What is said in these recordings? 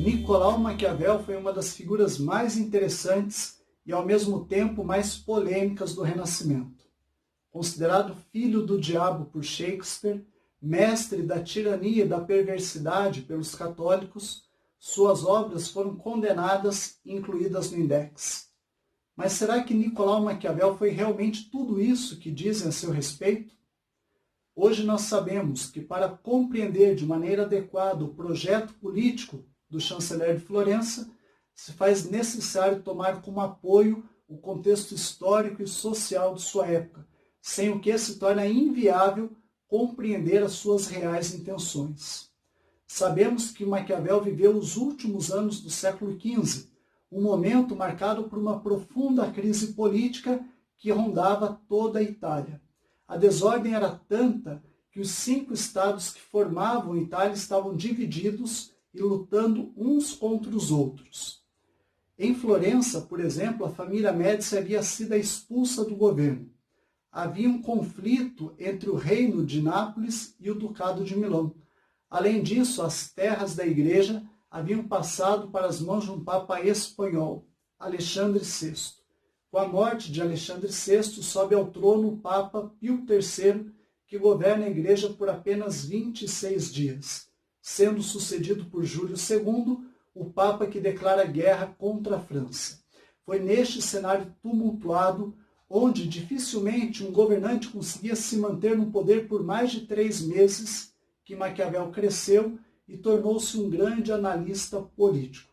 Nicolau Maquiavel foi uma das figuras mais interessantes e ao mesmo tempo mais polêmicas do Renascimento. Considerado filho do diabo por Shakespeare, mestre da tirania e da perversidade pelos católicos, suas obras foram condenadas e incluídas no Index. Mas será que Nicolau Maquiavel foi realmente tudo isso que dizem a seu respeito? Hoje nós sabemos que para compreender de maneira adequada o projeto político do chanceler de Florença, se faz necessário tomar como apoio o contexto histórico e social de sua época, sem o que se torna inviável compreender as suas reais intenções. Sabemos que Maquiavel viveu os últimos anos do século XV, um momento marcado por uma profunda crise política que rondava toda a Itália. A desordem era tanta que os 5 estados que formavam a Itália estavam divididos e lutando uns contra os outros. Em Florença, por exemplo, a família Médici havia sido expulsa do governo. Havia um conflito entre o reino de Nápoles e o ducado de Milão. Além disso, as terras da igreja haviam passado para as mãos de um papa espanhol, Alexandre VI. Com a morte de Alexandre VI, sobe ao trono o papa Pio III, que governa a igreja por apenas 26 dias, sendo sucedido por Júlio II, o papa que declara guerra contra a França. Foi neste cenário tumultuado, onde dificilmente um governante conseguia se manter no poder por mais de 3 meses, que Maquiavel cresceu e tornou-se um grande analista político.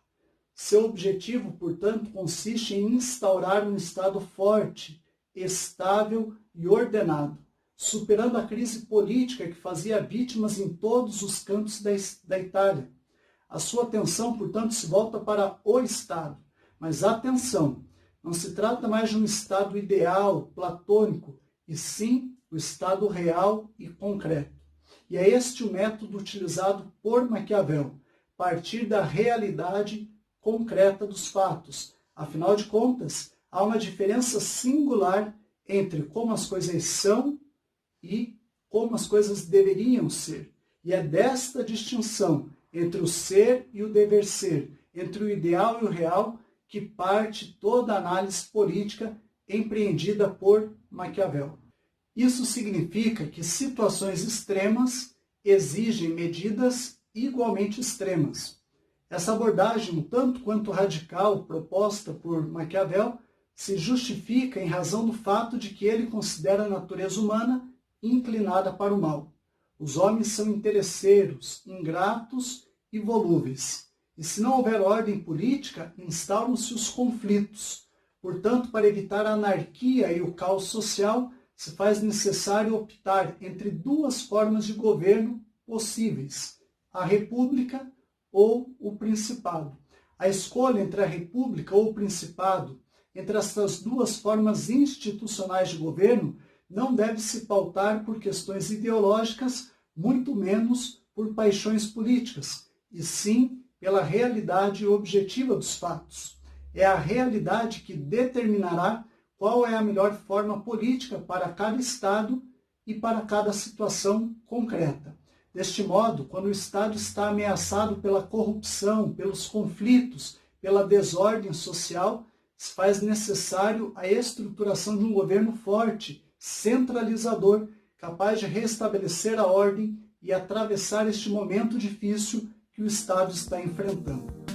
Seu objetivo, portanto, consiste em instaurar um Estado forte, estável e ordenado, superando a crise política que fazia vítimas em todos os cantos da Itália. A sua atenção, portanto, se volta para o Estado. Mas atenção, não se trata mais de um Estado ideal, platônico, e sim o Estado real e concreto. E é este o método utilizado por Maquiavel, partir da realidade concreta dos fatos. Afinal de contas, há uma diferença singular entre como as coisas são e como as coisas deveriam ser. E é desta distinção entre o ser e o dever ser, entre o ideal e o real, que parte toda a análise política empreendida por Maquiavel. Isso significa que situações extremas exigem medidas igualmente extremas. Essa abordagem, um tanto quanto radical, proposta por Maquiavel, se justifica em razão do fato de que ele considera a natureza humana inclinada para o mal. Os homens são interesseiros, ingratos e volúveis. E se não houver ordem política, instauram-se os conflitos. Portanto, para evitar a anarquia e o caos social, se faz necessário optar entre 2 formas de governo possíveis: a república ou o principado. A escolha entre a república ou o principado, entre essas 2 formas institucionais de governo, não deve se pautar por questões ideológicas, muito menos por paixões políticas, e sim pela realidade objetiva dos fatos. É a realidade que determinará qual é a melhor forma política para cada Estado e para cada situação concreta. Deste modo, quando o Estado está ameaçado pela corrupção, pelos conflitos, pela desordem social, se faz necessário a estruturação de um governo forte, centralizador, capaz de restabelecer a ordem e atravessar este momento difícil que o Estado está enfrentando.